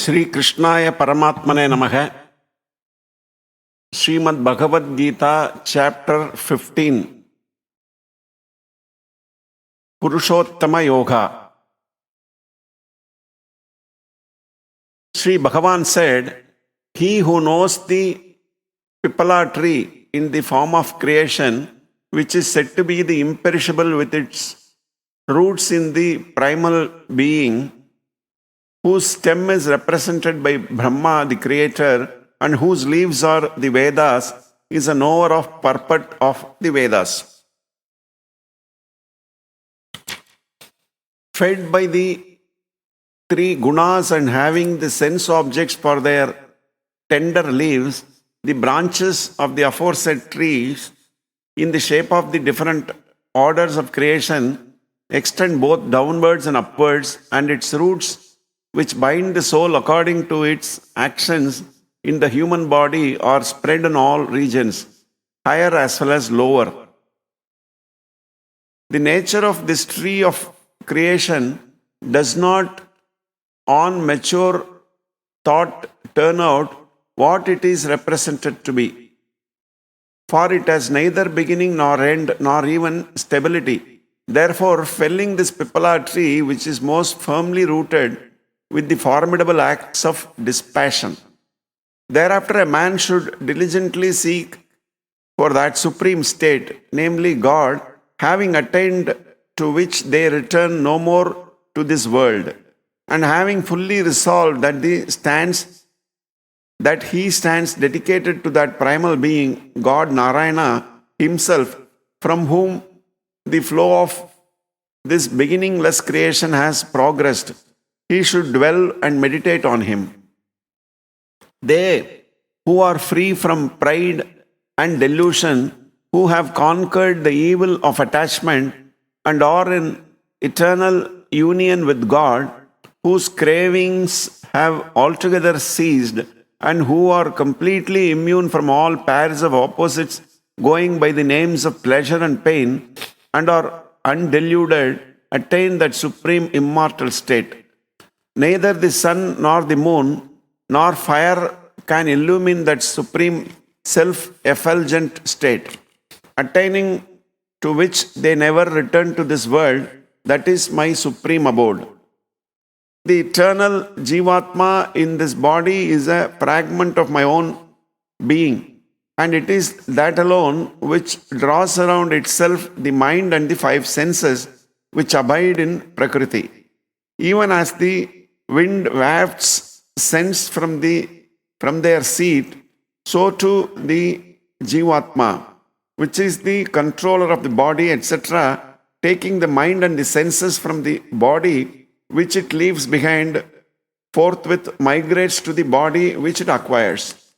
Sri Krishnaya Paramatmane Namaha. Srimad Bhagavat Gita, chapter 15. Purushothama Yoga. Sri Bhagavan said, "He who knows the pipala tree in the form of creation, which is said to be the imperishable with its roots in the primal being, whose stem is represented by Brahma, the creator, and whose leaves are the Vedas, is a knower of purport of the Vedas. Fed by the three gunas and having the sense objects for their tender leaves, the branches of the aforesaid trees, in the shape of the different orders of creation, extend both downwards and upwards, and its roots, which bind the soul according to its actions in the human body, are spread in all regions, higher as well as lower. The nature of this tree of creation does not, on mature thought, turn out what it is represented to be. For it has neither beginning nor end, nor even stability. Therefore, felling this pipala tree, which is most firmly rooted with the formidable acts of dispassion. Thereafter, a man should diligently seek for that supreme state, namely God, having attained to which they return no more to this world, and having fully resolved that he stands dedicated to that primal being, God Narayana himself, from whom the flow of this beginningless creation has progressed, he should dwell and meditate on him. They who are free from pride and delusion, who have conquered the evil of attachment and are in eternal union with God, whose cravings have altogether ceased, and who are completely immune from all pairs of opposites going by the names of pleasure and pain, and are undeluded, attain that supreme immortal state. Neither the sun nor the moon nor fire can illumine that supreme self-effulgent state, attaining to which they never return to this world, that is my supreme abode. The eternal Jivatma in this body is a fragment of my own being, and it is that alone which draws around itself the mind and the five senses which abide in Prakriti. Even as the wind wafts scents from their seat, so too the Jivatma, which is the controller of the body, etc., taking the mind and the senses from the body which it leaves behind, forthwith migrates to the body which it acquires.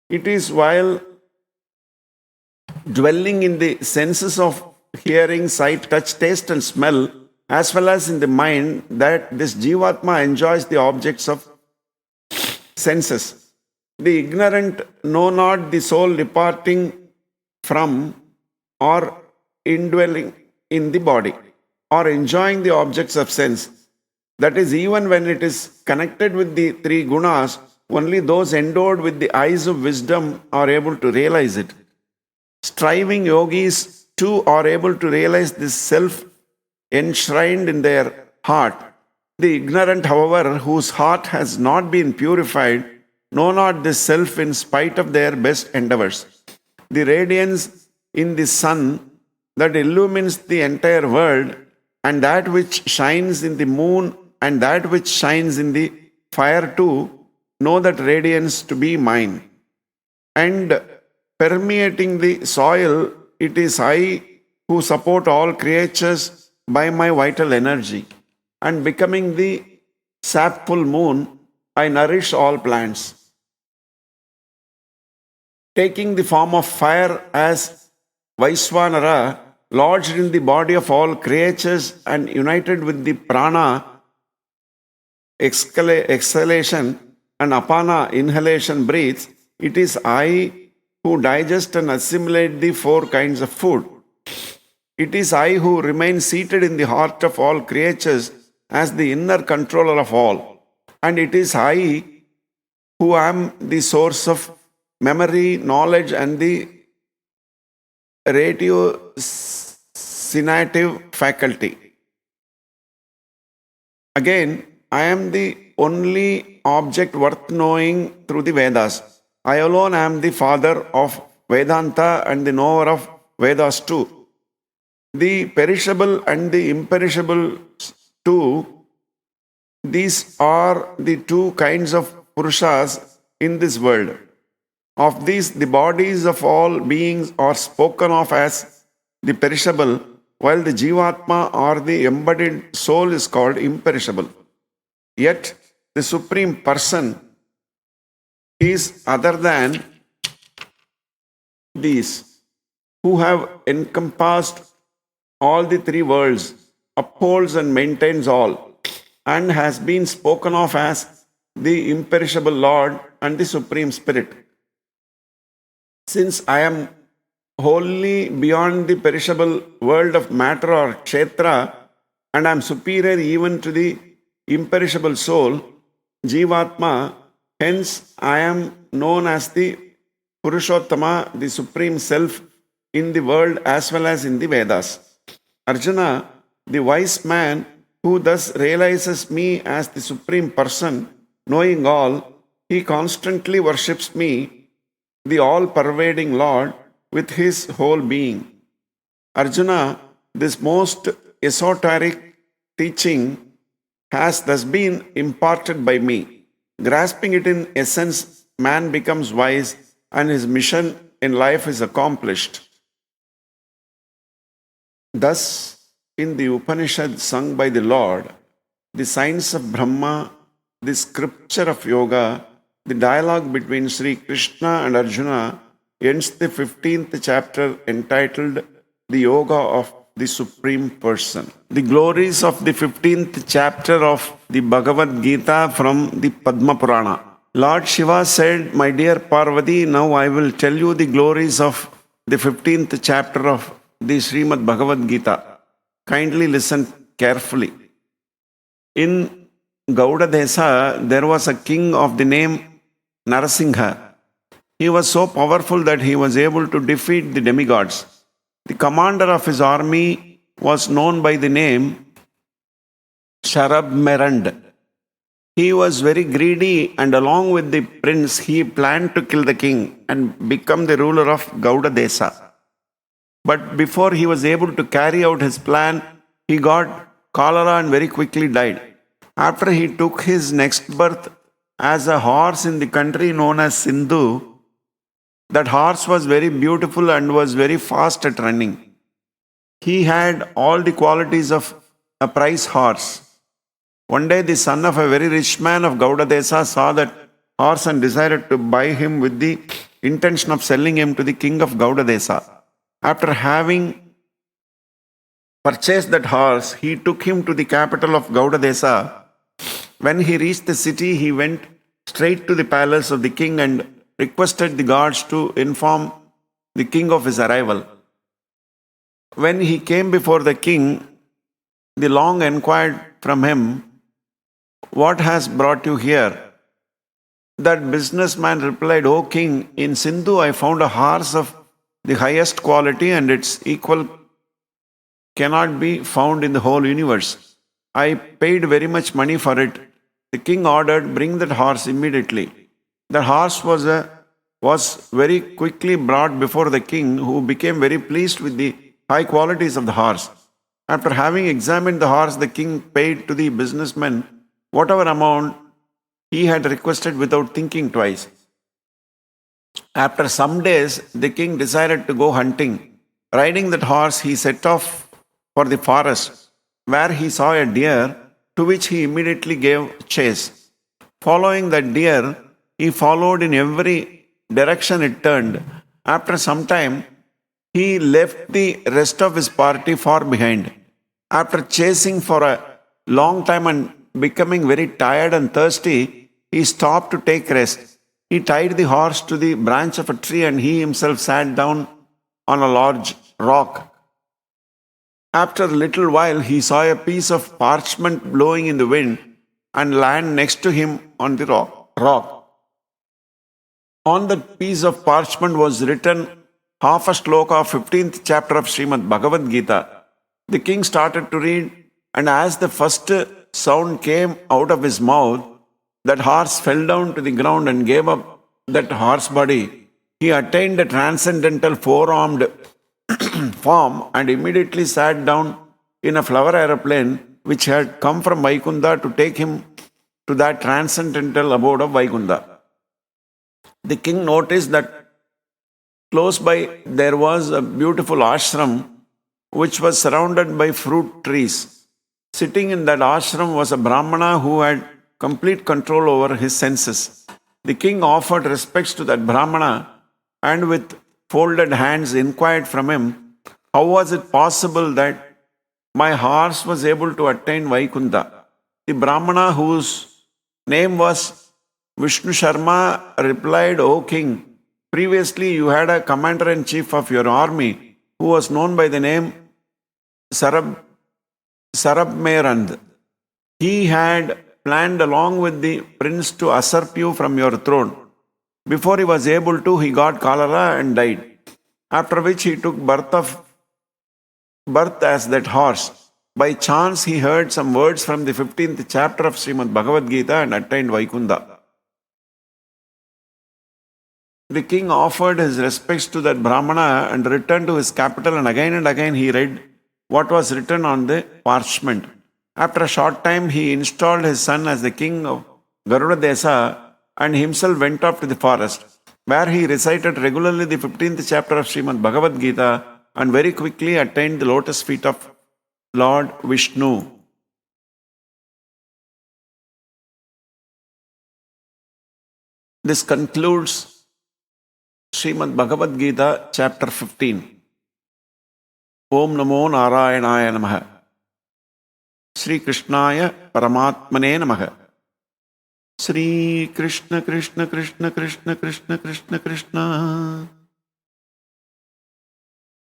It is while dwelling in the senses of hearing, sight, touch, taste, and smell, as well as in the mind, that this Jivatma enjoys the objects of senses. The ignorant know not the soul departing from or indwelling in the body, or enjoying the objects of sense. That is, even when it is connected with the three gunas, only those endowed with the eyes of wisdom are able to realize it. Striving yogis too are able to realize this self enshrined in their heart. The ignorant, however, whose heart has not been purified, know not this self in spite of their best endeavors. The radiance in the sun that illumines the entire world, and that which shines in the moon, and that which shines in the fire too, know that radiance to be mine. And permeating the soil, it is I who support all creatures by my vital energy, and becoming the sapful moon, I nourish all plants. Taking the form of fire as Vaisvanara, lodged in the body of all creatures and united with the prana, exhalation, and apana, inhalation, breathes, it is I who digest and assimilate the four kinds of food. It is I who remain seated in the heart of all creatures as the inner controller of all. and it is I who am the source of memory, knowledge, and the ratiocinative faculty. Again, I am the only object worth knowing through the Vedas. I alone am the father of Vedanta and the knower of Vedas too. The perishable and the imperishable too, these are the two kinds of Purushas in this world. Of these, the bodies of all beings are spoken of as the perishable, while the Jivatma or the embodied soul is called imperishable. Yet, the Supreme Person is other than these, who have encompassed all the three worlds, upholds and maintains all, and has been spoken of as the imperishable Lord and the Supreme Spirit. Since I am wholly beyond the perishable world of matter or kshetra, and I am superior even to the imperishable soul, Jivatma, hence I am known as the Purushothama, the Supreme Self, in the world as well as in the Vedas. Arjuna, the wise man who thus realizes me as the Supreme Person, knowing all, he constantly worships me, the all-pervading Lord, with his whole being. Arjuna, this most esoteric teaching has thus been imparted by me. Grasping it in essence, man becomes wise and his mission in life is accomplished. Thus, in the Upanishad sung by the Lord, the science of Brahma, the scripture of yoga, the dialogue between Sri Krishna and Arjuna ends the 15th chapter entitled The Yoga of the Supreme Person. The glories of the 15th chapter of the Bhagavat Gita from the Padma Purana. Lord Shiva said, "My dear Parvati, now I will tell you the glories of the 15th chapter of the Srimad Bhagavat Gita. Kindly listen carefully. In Gauda Desa, there was a king of the name Narasingha. He was so powerful that he was able to defeat the demigods. The commander of his army was known by the name Sharabmerand. He was very greedy, and along with the prince, he planned to kill the king and become the ruler of Gauda Desa. But before he was able to carry out his plan, he got cholera and very quickly died. After he took his next birth as a horse in the country known as Sindhu, that horse was very beautiful and was very fast at running. He had all the qualities of a prize horse. One day, the son of a very rich man of Gauda Desa saw that horse and decided to buy him with the intention of selling him to the king of Gauda Desa. After having purchased that horse, he took him to the capital of Gauda Desa. When he reached the city, he went straight to the palace of the king and requested the guards to inform the king of his arrival. When he came before the king, the long inquired from him, "What has brought you here?" That businessman replied, "O king, in Sindhu I found a horse of the highest quality and its equal cannot be found in the whole universe. I paid very much money for it." The king ordered, "Bring that horse immediately." The horse was very quickly brought before the king, who became very pleased with the high qualities of the horse. After having examined the horse, the king paid to the businessman whatever amount he had requested without thinking twice. After some days, the king decided to go hunting. Riding that horse, he set off for the forest, where he saw a deer, to which he immediately gave chase. Following that deer, he followed in every direction it turned. After some time, he left the rest of his party far behind. After chasing for a long time and becoming very tired and thirsty, he stopped to take rest. He tied the horse to the branch of a tree and he himself sat down on a large rock. After a little while, he saw a piece of parchment blowing in the wind. and land next to him on the rock. On that piece of parchment was written half a sloka of 15th chapter of Srimad Bhagavat Gita. The king started to read, and as the first sound came out of his mouth, that horse fell down to the ground and gave up that horse body. He attained a transcendental four-armed form and immediately sat down in a flower aeroplane which had come from Vaikunta to take him to that transcendental abode of Vaikunta. The king noticed that close by there was a beautiful ashram which was surrounded by fruit trees. Sitting in that ashram was a Brahmana who had complete control over his senses. The king offered respects to that Brahmana and with folded hands inquired from him, how was it possible that my horse was able to attain Vaikunta? The Brahmana, whose name was Vishnu Sharma, replied, O king, previously you had a commander-in-chief of your army who was known by the name Sarabmerand. He had planned along with the prince to usurp you from your throne. Before he was able to, he got cholera and died, after which he took birth as that horse. By chance, he heard some words from the 15th chapter of Srimad Bhagavat Gita and attained Vaikunta. The king offered his respects to that Brahmana and returned to his capital, and again he read what was written on the parchment. After a short time, he installed his son as the king of Garuda Desa and himself went off to the forest, where he recited regularly the 15th chapter of Srimad Bhagavat Gita and very quickly attained the lotus feet of Lord Vishnu. This concludes Srimad Bhagavat Gita, chapter 15. Om Namo Narayanaya Namaha. Sri Krishnaya Paramatmane Namaha. Sri Krishna Krishna Krishna Krishna Krishna Krishna Krishna